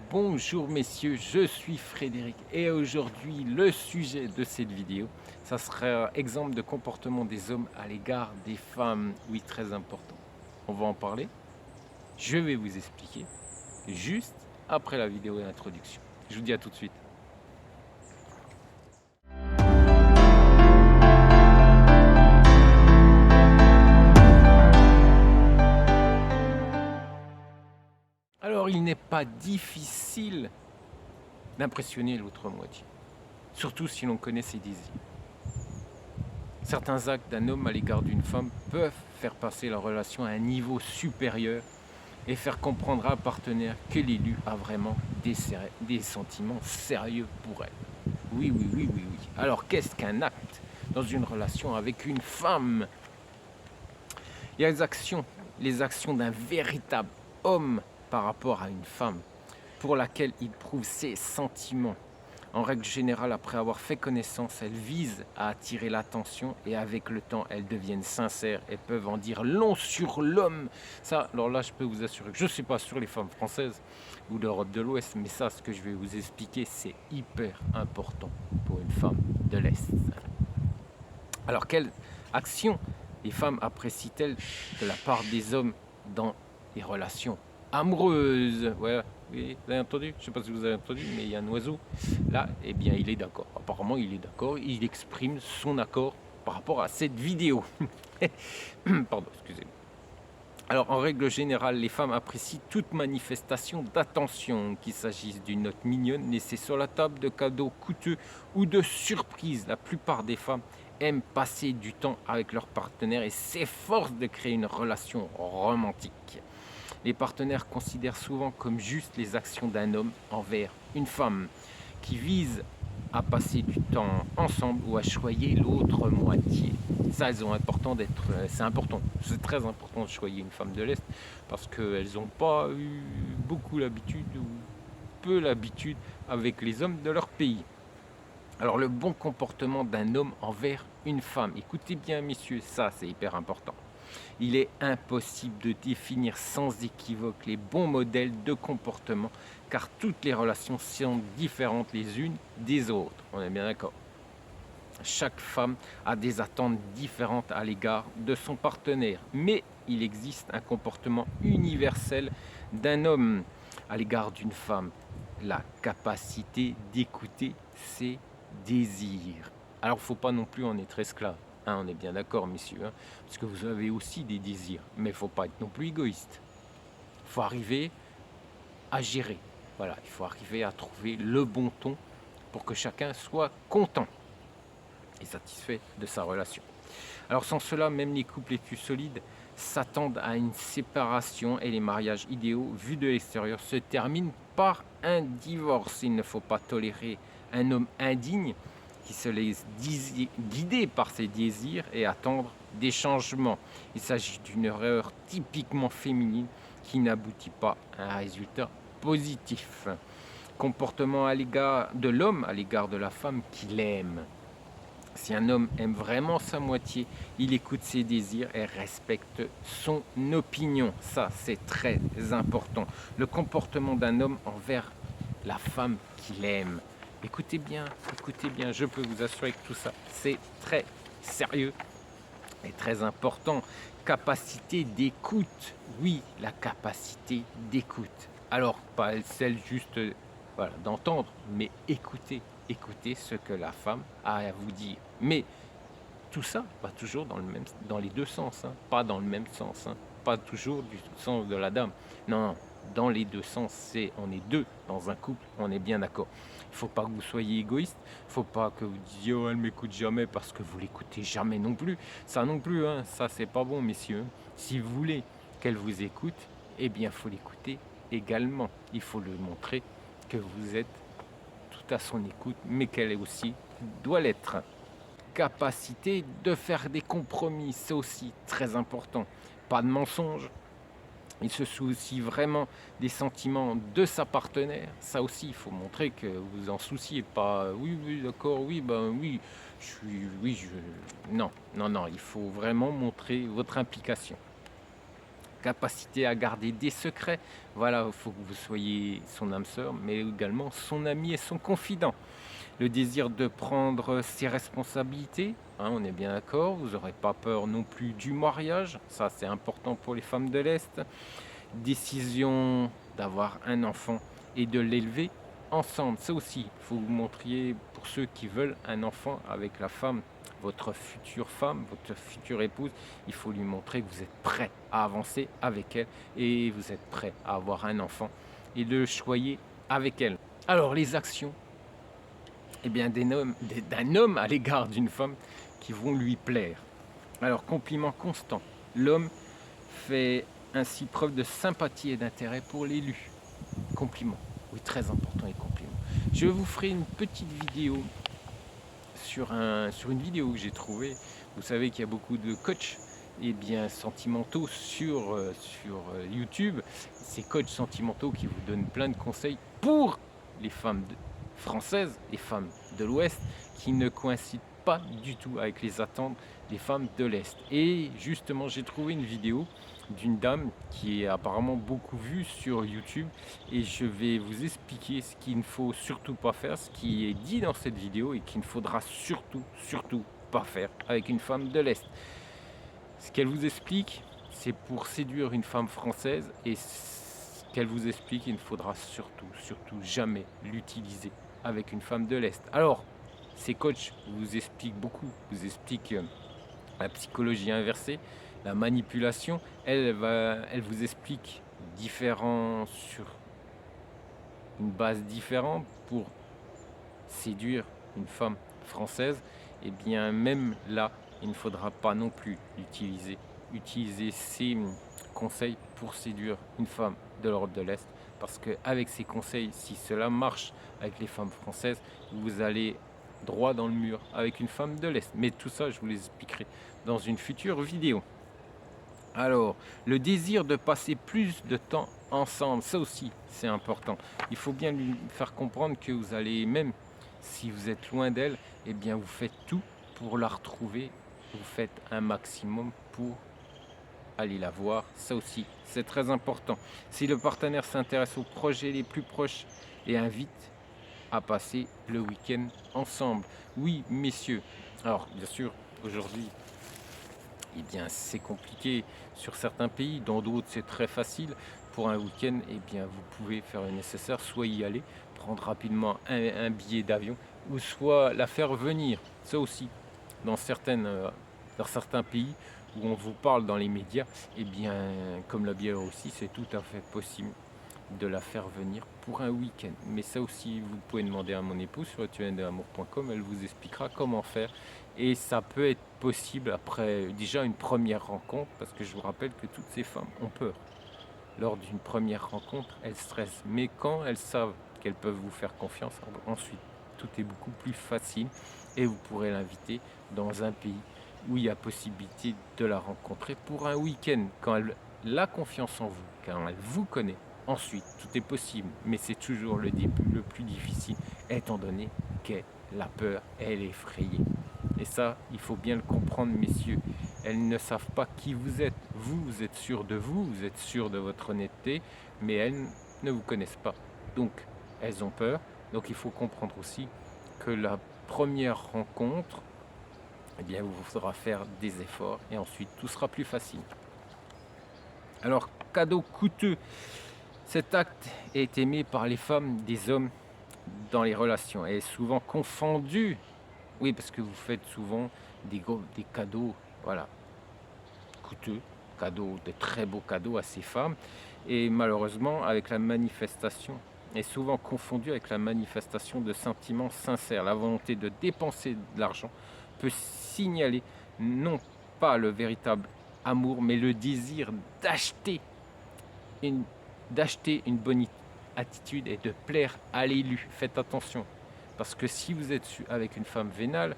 Bonjour messieurs, je suis Frédéric et aujourd'hui le sujet de cette vidéo, ça sera exemple de comportement des hommes à l'égard des femmes. Oui, très important. On va en parler. Je vais vous expliquer juste après la vidéo d'introduction. Je vous dis à tout de suite. Alors, il n'est pas difficile d'impressionner l'autre moitié, surtout si l'on connaît ses désirs. Certains actes d'un homme à l'égard d'une femme peuvent faire passer la relation à un niveau supérieur et faire comprendre à un partenaire que l'élu a vraiment des sentiments sérieux pour elle. Oui, oui, oui, oui, oui. Alors, qu'est-ce qu'un acte dans une relation avec une femme? Il y a les actions d'un véritable homme par rapport à une femme pour laquelle il prouve ses sentiments. En règle générale, après avoir fait connaissance, elles visent à attirer l'attention et avec le temps, elles deviennent sincères et peuvent en dire long sur l'homme. Ça, alors là, je peux vous assurer que je ne suis pas sur les femmes françaises ou d'Europe de l'Ouest, mais ça, ce que je vais vous expliquer, c'est hyper important pour une femme de l'Est. Alors, quelle action les femmes apprécient-elles de la part des hommes dans les relations amoureuses? Voilà. Oui, vous avez entendu? Je ne sais pas si vous avez entendu, mais il y a un oiseau. Là, eh bien, il est d'accord. Apparemment, il est d'accord. Il exprime son accord par rapport à cette vidéo. Pardon, excusez-moi. Alors, en règle générale, les femmes apprécient toute manifestation d'attention, qu'il s'agisse d'une note mignonne laissée sur la table, de cadeaux coûteux ou de surprises. La plupart des femmes aiment passer du temps avec leur partenaire et s'efforcent de créer une relation romantique. Les partenaires considèrent souvent comme juste les actions d'un homme envers une femme, qui vise à passer du temps ensemble ou à choyer l'autre moitié. Ça, c'est important, c'est très important de choyer une femme de l'Est parce qu'elles n'ont pas eu beaucoup l'habitude ou peu l'habitude avec les hommes de leur pays. Alors, le bon comportement d'un homme envers une femme. Écoutez bien, messieurs, ça, c'est hyper important. Il est impossible de définir sans équivoque les bons modèles de comportement car toutes les relations sont différentes les unes des autres. On est bien d'accord. Chaque femme a des attentes différentes à l'égard de son partenaire, mais il existe un comportement universel d'un homme à l'égard d'une femme, la capacité d'écouter ses désirs. Alors, il ne faut pas non plus en être esclave. Hein, on est bien d'accord, messieurs, hein, parce que vous avez aussi des désirs, mais il ne faut pas être non plus égoïste. Il faut arriver à gérer. Voilà, il faut arriver à trouver le bon ton pour que chacun soit content et satisfait de sa relation. Alors sans cela, même les couples les plus solides s'attendent à une séparation et les mariages idéaux vus de l'extérieur se terminent par un divorce. Il ne faut pas tolérer un homme indigne qui se laisse guider par ses désirs et attendre des changements. Il s'agit d'une erreur typiquement féminine qui n'aboutit pas à un résultat positif. Comportement à l'égard de l'homme, à l'égard de la femme qu'il aime. Si un homme aime vraiment sa moitié, il écoute ses désirs et respecte son opinion. Ça, c'est très important. Le comportement d'un homme envers la femme qu'il aime. Écoutez bien, je peux vous assurer que tout ça, c'est très sérieux et très important. Capacité d'écoute. Oui, la capacité d'écoute. Alors, pas celle juste voilà, d'entendre, mais écoutez ce que la femme a à vous dire. Mais tout ça, pas toujours dans les deux sens, hein, pas dans le même sens, hein, pas toujours du sens de la dame. Non, dans les deux sens, on est deux dans un couple, on est bien d'accord. Il ne faut pas que vous soyez égoïste, il ne faut pas que vous disiez oh, elle m'écoute jamais parce que vous l'écoutez jamais non plus. Ça non plus, hein, ça c'est pas bon, messieurs. Si vous voulez qu'elle vous écoute, eh bien, il faut l'écouter également. Il faut lui montrer que vous êtes tout à son écoute, mais qu'elle est aussi doit l'être. Capacité de faire des compromis, c'est aussi très important. Pas de mensonges. Il se soucie vraiment des sentiments de sa partenaire. Ça aussi, il faut montrer que vous en souciez. Pas oui, oui, d'accord, oui, ben oui, je suis, oui, je. Non, non, non, il faut vraiment montrer votre implication. capacité à garder des secrets. Voilà, il faut que vous soyez son âme sœur, mais également son ami et son confident. Le désir de prendre ses responsabilités, hein, on est bien d'accord, vous n'aurez pas peur non plus du mariage, ça c'est important pour les femmes de l'Est. Décision d'avoir un enfant et de l'élever ensemble. Ça aussi, il faut vous montriez pour ceux qui veulent un enfant avec la femme, votre future épouse, il faut lui montrer que vous êtes prêt à avancer avec elle et vous êtes prêt à avoir un enfant et de le choyer avec elle. Alors les actions, eh bien, d'un homme à l'égard d'une femme qui vont lui plaire. Alors, compliment constant. L'homme fait ainsi preuve de sympathie et d'intérêt pour l'élu. Compliment. Oui, très important les compliments. Je vous ferai une petite vidéo sur une vidéo que j'ai trouvée. Vous savez qu'il y a beaucoup de coachs sentimentaux sur YouTube. Ces coachs sentimentaux qui vous donnent plein de conseils pour les femmes françaises, les femmes de l'Ouest, qui ne coïncident pas du tout avec les attentes des femmes de l'Est. Et justement, j'ai trouvé une vidéo d'une dame qui est apparemment beaucoup vue sur YouTube et je vais vous expliquer ce qu'il ne faut surtout pas faire, ce qui est dit dans cette vidéo et qu'il ne faudra surtout pas faire avec une femme de l'Est. Ce qu'elle vous explique, c'est pour séduire une femme française et ce qu'elle vous explique, il ne faudra surtout jamais l'utiliser avec une femme de l'Est. Alors, ces coachs vous expliquent beaucoup, vous expliquent la psychologie inversée, la manipulation. Elle vous explique sur une base différente pour séduire une femme française. Et bien même là, il ne faudra pas non plus utiliser ces conseils pour séduire une femme de l'Europe de l'Est. Parce qu'avec ces conseils, si cela marche avec les femmes françaises, vous allez droit dans le mur avec une femme de l'Est. Mais tout ça, je vous l'expliquerai dans une future vidéo. Alors, le désir de passer plus de temps ensemble, ça aussi, c'est important. Il faut bien lui faire comprendre que vous allez, même si vous êtes loin d'elle, eh bien, vous faites tout pour la retrouver. Vous faites un maximum pour aller la voir. Ça aussi, c'est très important. Si le partenaire s'intéresse aux projets les plus proches et invite à passer le week-end ensemble. Oui, messieurs. Alors, bien sûr, aujourd'hui, eh bien, c'est compliqué sur certains pays. Dans d'autres, c'est très facile. Pour un week-end, eh bien, vous pouvez faire le nécessaire, soit y aller, prendre rapidement un billet d'avion, ou soit la faire venir. Ça aussi, dans certains pays où on vous parle dans les médias, eh bien, comme la Biélorussie, c'est tout à fait possible de la faire venir pour un week-end. Mais ça aussi, vous pouvez demander à mon épouse sur tunneldeamour.com, elle vous expliquera comment faire. Et ça peut être possible après déjà une première rencontre, parce que je vous rappelle que toutes ces femmes ont peur. Lors d'une première rencontre, elles stressent. Mais quand elles savent qu'elles peuvent vous faire confiance, ensuite, tout est beaucoup plus facile et vous pourrez l'inviter dans un pays où il y a possibilité de la rencontrer pour un week-end. Quand elle a confiance en vous, quand elle vous connaît, ensuite, tout est possible, mais c'est toujours le début le plus difficile, étant donné qu'elle a peur, elle est effrayée. Et ça, il faut bien le comprendre, messieurs. Elles ne savent pas qui vous êtes. Vous êtes sûr de vous, vous êtes sûr de votre honnêteté, mais elles ne vous connaissent pas. Donc, elles ont peur. Donc, il faut comprendre aussi que la première rencontre, eh bien, vous faudra faire des efforts et ensuite, tout sera plus facile. Alors, cadeau coûteux. Cet acte est aimé par les femmes des hommes dans les relations et est souvent confondu. Oui, parce que vous faites souvent des cadeaux, voilà, coûteux, de très beaux cadeaux à ces femmes. Et malheureusement, avec la manifestation, est souvent confondu avec la manifestation de sentiments sincères. La volonté de dépenser de l'argent peut signaler non pas le véritable amour, mais le désir une, d'acheter une bonne attitude et de plaire à l'élu. Faites attention, parce que si vous êtes avec une femme vénale,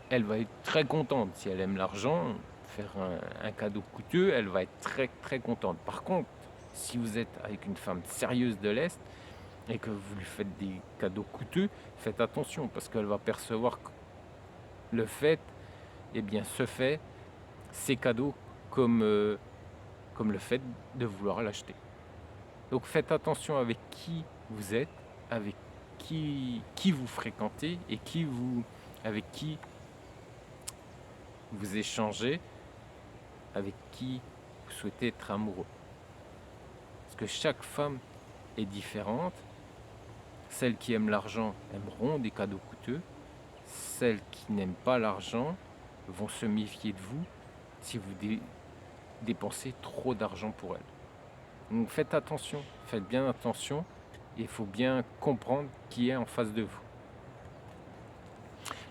elle va être très contente. Si elle aime l'argent, faire un cadeau coûteux, elle va être très contente. Par contre, si vous êtes avec une femme sérieuse de l'Est et que vous lui faites des cadeaux coûteux, faites attention, parce qu'elle va percevoir que le fait, eh bien, ces cadeaux comme comme le fait de vouloir l'acheter. Donc faites attention avec qui vous êtes, avec qui vous fréquentez et avec qui vous échangez, avec qui vous souhaitez être amoureux. Parce que chaque femme est différente. Celles qui aiment l'argent aimeront des cadeaux coûteux. Celles qui n'aiment pas l'argent vont se méfier de vous si vous dépensez trop d'argent pour elles. Donc faites attention, faites bien attention. Il faut bien comprendre qui est en face de vous.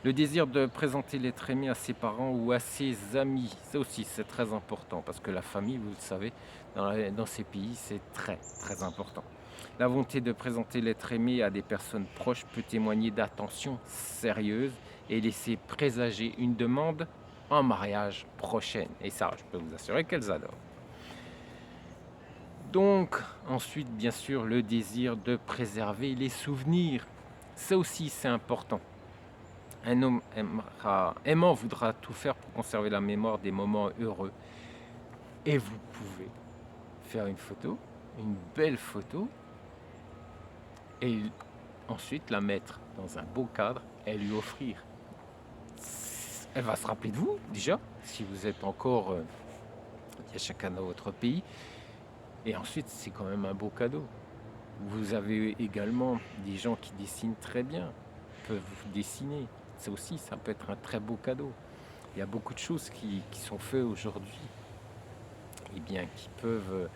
Le désir de présenter l'être aimé à ses parents ou à ses amis, ça aussi c'est très important parce que la famille, vous le savez, dans ces pays, c'est très très important. La volonté de présenter l'être aimé à des personnes proches peut témoigner d'attention sérieuse et laisser présager une demande en mariage prochaine. Et ça, je peux vous assurer qu'elles adorent. Donc, ensuite, bien sûr, le désir de préserver les souvenirs. Ça aussi, c'est important. Un homme aimant voudra tout faire pour conserver la mémoire des moments heureux. Et vous pouvez faire une photo, une belle photo, et ensuite la mettre dans un beau cadre et lui offrir. Elle va se rappeler de vous, déjà, si vous êtes encore, il y a chacun dans votre pays. Et ensuite, c'est quand même un beau cadeau. Vous avez également des gens qui dessinent très bien, peuvent vous dessiner. Ça aussi, ça peut être un très beau cadeau. Il y a beaucoup de choses qui sont faites aujourd'hui, et bien, qui peuvent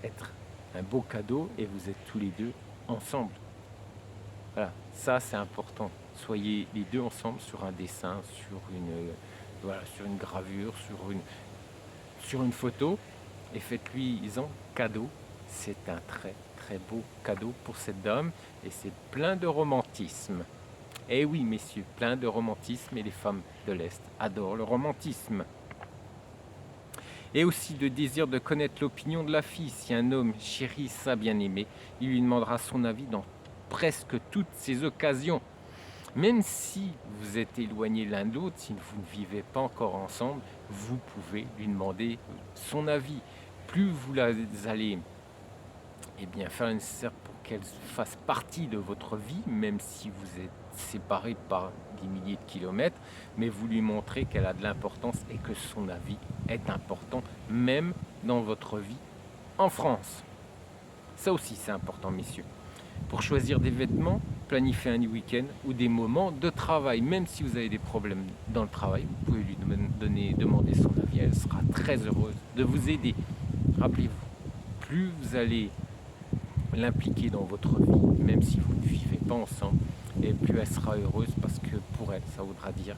être un beau cadeau et vous êtes tous les deux ensemble. Voilà, ça c'est important. Soyez les deux ensemble sur un dessin, sur une gravure, sur une photo et faites-lui-en cadeau. C'est un très très beau cadeau pour cette dame et c'est plein de romantisme. Eh oui, messieurs, plein de romantisme et les femmes de l'Est adorent le romantisme. Et aussi de désir de connaître l'opinion de la fille. Si un homme chérit sa bien-aimée, il lui demandera son avis dans presque toutes ces occasions. Même si vous êtes éloignés l'un de l'autre, si vous ne vivez pas encore ensemble, vous pouvez lui demander son avis. Plus vous allez faire le nécessaire pour qu'elle fasse partie de votre vie, même si vous êtes séparés par des milliers de kilomètres, mais vous lui montrez qu'elle a de l'importance et que son avis est important, même dans votre vie en France. Ça aussi, c'est important, messieurs. Pour choisir des vêtements, planifier un week-end ou des moments de travail. Même si vous avez des problèmes dans le travail, vous pouvez lui demander son avis. Elle sera très heureuse de vous aider. Rappelez-vous, plus vous allez l'impliquer dans votre vie, même si vous ne vivez pas ensemble, et plus elle sera heureuse parce que pour elle, ça voudra dire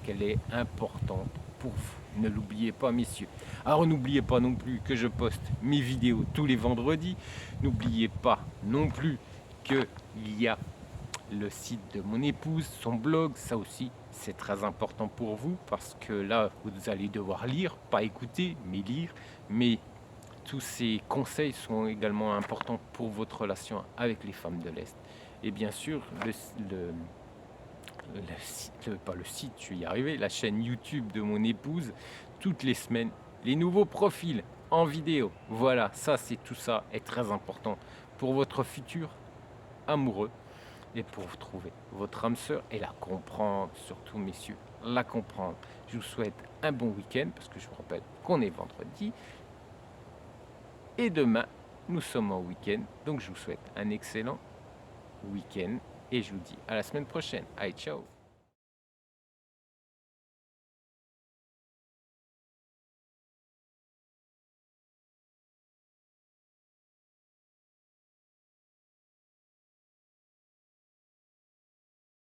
qu'elle est importante pour vous. Ne l'oubliez pas, messieurs. Alors n'oubliez pas non plus que je poste mes vidéos tous les vendredis. N'oubliez pas non plus qu'il y a le site de mon épouse, son blog, ça aussi c'est très important pour vous parce que là vous allez devoir lire, pas écouter, mais lire. Mais tous ces conseils sont également importants pour votre relation avec les femmes de l'Est. Et bien sûr, je vais y arriver, la chaîne YouTube de mon épouse, toutes les semaines, les nouveaux profils en vidéo. Voilà, tout ça est très important pour votre futur amoureux et pour vous trouver votre âme sœur et la comprendre, surtout messieurs, la comprendre. Je vous souhaite un bon week-end parce que je vous rappelle qu'on est vendredi et demain nous sommes en week-end, donc je vous souhaite un excellent week-end et je vous dis à la semaine prochaine. Allez, ciao!